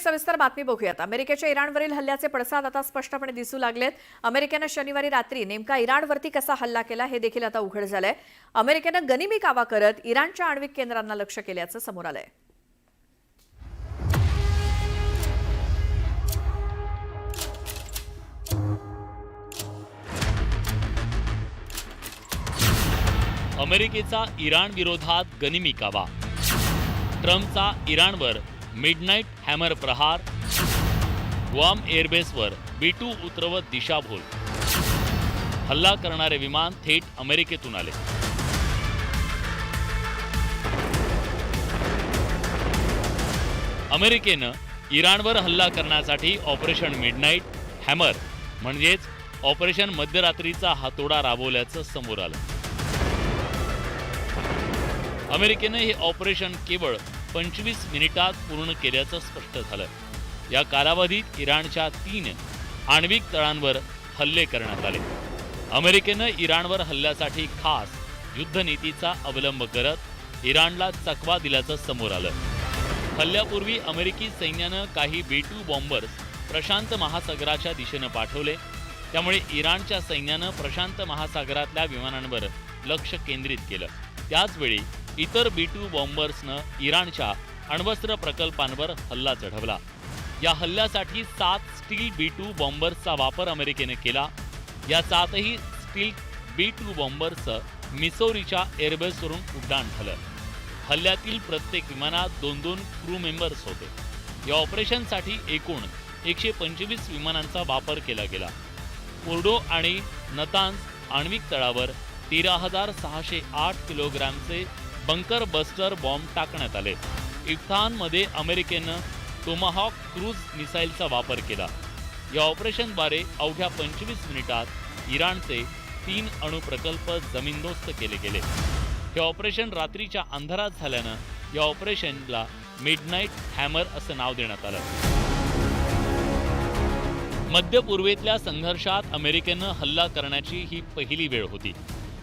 एक सविस्तर बातमी बघूयात। अमेरिकेच्या इराणवरील हल्ल्याचे पडसाद आता स्पष्टपणे दिसू लागलेत। अमेरिकेने शनिवारी रात्री नेमका इराणवरती कसा हल्ला केला हे देखील आता उघड झालंय। अमेरिकेने गनिमी कावा करत इराणच्या आण्विक केंद्रांना लक्ष्य केल्याचं समोर आलंय। अमेरिकेचा इराण विरोधात गनिमी कावा, ट्रम्पचा इराणवर मिडनाईट हॅमर प्रहार, ग्वाम एअरबेसवर B-2 उतरवत दिशाभूल, हल्ला करणारे विमान थेट अमेरिकेतून आले। अमेरिकेनं इराणवर हल्ला करण्यासाठी ऑपरेशन मिडनाईट हॅमर म्हणजेच ऑपरेशन मध्यरात्रीचा हातोडा राबवल्याचं समोर आलं। अमेरिकेनं हे ऑपरेशन केवळ 25 मिनिटात पूर्ण केल्याचं स्पष्ट झालं। या कालावधीत इराणच्या 3 आण्विक तळांवर हल्ले करण्यात आले। अमेरिकेनं इराणवर हल्ल्यासाठी खास युद्धनीतीचा अवलंब करत इराणला चकवा दिल्याचं समोर आलं। हल्ल्यापूर्वी अमेरिकी सैन्यानं काही B-2 बॉम्बर्स प्रशांत महासागराच्या दिशेनं पाठवले, त्यामुळे इराणच्या सैन्यानं प्रशांत महासागरातल्या विमानांवर लक्ष केंद्रित केलं। त्याचवेळी इतर B-2 बॉम्बर्सनं इराणच्या अण्वस्त्र प्रकल्पांवर हल्ला चढवला। या हल्ल्यासाठी 7 स्टील B-2 बॉम्बर्सचा वापर अमेरिकेने केला। या 7ही स्टील B-2 बॉम्बर्सचं मिसौरीच्या एअरबेसवरून उड्डाण झालं। हल्ल्यातील प्रत्येक विमानात 2-2 क्रू मेंबर्स होते। या ऑपरेशनसाठी एकूण 125 विमानांचा वापर केला गेला। फोर्डो आणि नतान्स आण्विक तळावर 13,608 किलोग्रॅमचे बंकर बस्टर बॉम्ब टाकण्यात आले। इफ्तानमध्ये अमेरिकेनं टोमाहॉक क्रूज मिसाईलचा वापर केला। या ऑपरेशनद्वारे अवघ्या 25 मिनिटात इराणचे 3 अणुप्रकल्प जमीनदोस्त केले गेले। हे ऑपरेशन रात्रीच्या अंधारात झाल्यानं या ऑपरेशनला मिडनाईट हॅमर असं नाव देण्यात आलं। मध्य पूर्वेतल्या संघर्षात अमेरिकेनं हल्ला करण्याची ही पहिली वेळ होती,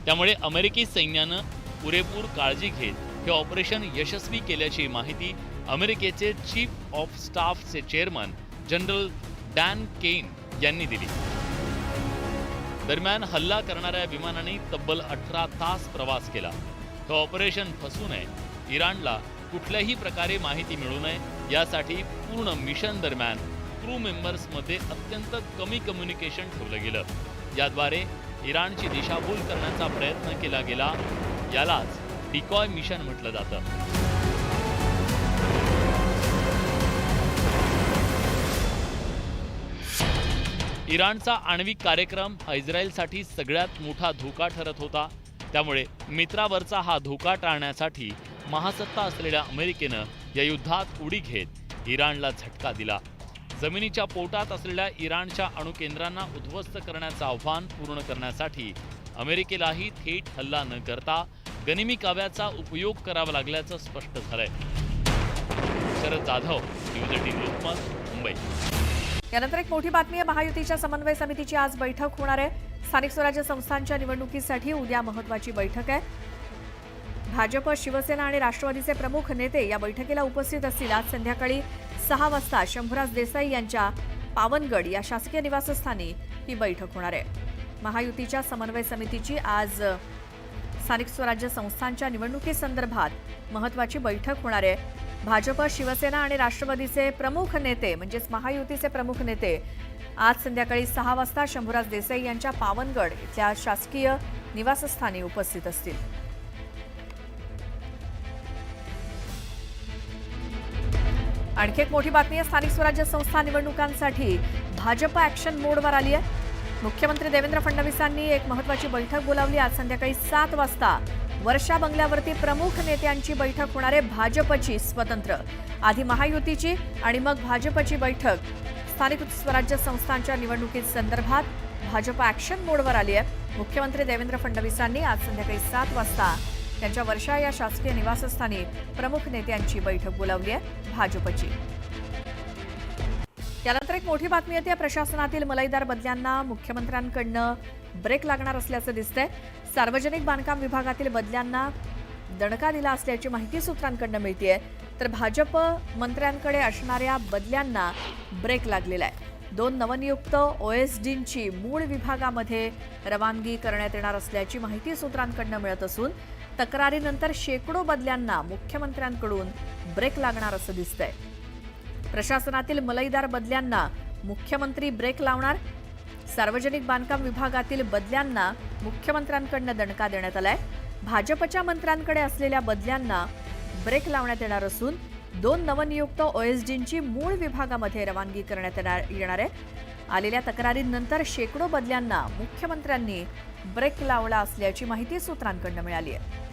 त्यामुळे अमेरिकी सैन्यानं पुरेपूर काळजी घेत हे ऑपरेशन यशस्वी केल्याची माहिती अमेरिकेचे चीफ ऑफ स्टाफचे चेअरमन जनरल डॅन केन यांनी दिली। दरम्यान हल्ला करणाऱ्या विमानाने तब्बल 18 तास प्रवास केला। हे ऑपरेशन फसू नये, इराणला कुठल्याही प्रकारे माहिती मिळू नये यासाठी पूर्ण मिशन दरम्यान क्रू मेंबर्समध्ये अत्यंत कमी कम्युनिकेशन ठेवलं गेलं। याद्वारे इराणची दिशाभूल करण्याचा प्रयत्न केला गेला। यालाच डिकॉय मिशन म्हटलं जातं। इराणचा आण्विक कार्यक्रम हा इस्रायलसाठी सगळ्यात मोठा धोका ठरत होता, त्यामुळे मित्रावरचा हा धोका टाळण्यासाठी महासत्ता असलेल्या अमेरिकेनं या युद्धात उडी घेत इराणला झटका दिला। जमिनीच्या पोटात असलेल्या इराणच्या अणुकेंद्रांना उद्ध्वस्त करण्याचं आव्हान पूर्ण करण्यासाठी अमेरिकेलाही थेट हल्ला न करता गनिमी काव्याचा उपयोग करावा लागल्याचं स्पष्ट झालंय। शरद जाधव, न्यूज 18 लोकमत, मुंबई। यानंतर एक मोठी बातमी आहे। महायुतीच्या समन्वय समितीची आज बैठक होणार आहे। स्थानिक स्वराज्य संस्थांच्या निवडणुकीसाठी उद्या महत्त्वाची बैठक आहे। भाजप, शिवसेना आणि राष्ट्रवादीचे प्रमुख नेते या बैठकीला उपस्थित असतील। आज संध्याकाळी 6 वाजता शंभूराज देसाई यांच्या पावनगड या शासकीय निवासस्थानी ही बैठक होणार आहे। महायुतीच्या समन्वय समितीची आज स्थानिक स्वराज्य संस्थांच्या निवडणुकीसंदर्भात महत्त्वाची बैठक होणार आहे। भाजप, शिवसेना आणि राष्ट्रवादीचे प्रमुख नेते म्हणजेच महायुतीचे प्रमुख नेते आज संध्याकाळी 6 वाजता शंभूराज देसाई यांच्या पावनगड इथल्या शासकीय निवासस्थानी उपस्थित असतील। आणखी एक मोठी बातमी आहे। स्थानिक स्वराज्य संस्था निवडणुकांसाठी भाजप ॲक्शन मोडवर आली आहे। मुख्यमंत्री देवेंद्र फडणवीसांनी एक महत्त्वाची बैठक बोलावली। आज संध्याकाळी 7 वाजता वर्षा बंगल्यावरती प्रमुख नेत्यांची बैठक होणार आहे। भाजपची स्वतंत्र, आधी महायुतीची आणि मग भाजपची बैठक। स्थानिक स्वराज्य संस्थांच्या निवडणुकीसंदर्भात भाजप ॲक्शन मोडवर आली आहे। मुख्यमंत्री देवेंद्र फडणवीसांनी आज संध्याकाळी 7 वाजता त्यांच्या वर्षा या शासकीय निवासस्थानी प्रमुख नेत्यांची बैठक बोलावली आहे भाजपची। यानंतर एक मोठी बातमी येते। प्रशासनातील मलाईदार बदल्यांना मुख्यमंत्र्यांकडनं ब्रेक लागणार असल्याचं दिसतंय। सार्वजनिक बांधकाम विभागातील बदल्यांना दणका दिला असल्याची माहिती सूत्रांकडून मिळतेय। तर भाजप मंत्र्यांकडे असणाऱ्या बदल्यांना ब्रेक लागलेला आहे. 2 नवनियुक्त OSDंची मूळ विभागामध्ये रवानगी करण्यात येणार असल्याची माहिती सूत्रांकडून मिळत असून तक्रारीनंतर शेकडो बदल्यांना मुख्यमंत्र्यांकडून ब्रेक लागणार असं दिसतंय. प्रशासनातील मलईदार बदल्यांना मुख्यमंत्री ब्रेक लावणार. सार्वजनिक बांधकाम विभागातील बदल्यांना मुख्यमंत्र्यांकडून दणका देण्यात आलाय. भाजपच्या मंत्र्यांकडे असलेल्या बदल्यांना ब्रेक लावण्यात येणार असून 2 नवनियुक्त OSDंची मूळ विभागामध्ये रवानगी करण्यात येणार आहे. आलेल्या तक्रारींनंतर शेकडो बदल्यांना मुख्यमंत्र्यांनी ब्रेक लावला असल्याची माहिती सूत्रांकडून मिळाली आहे.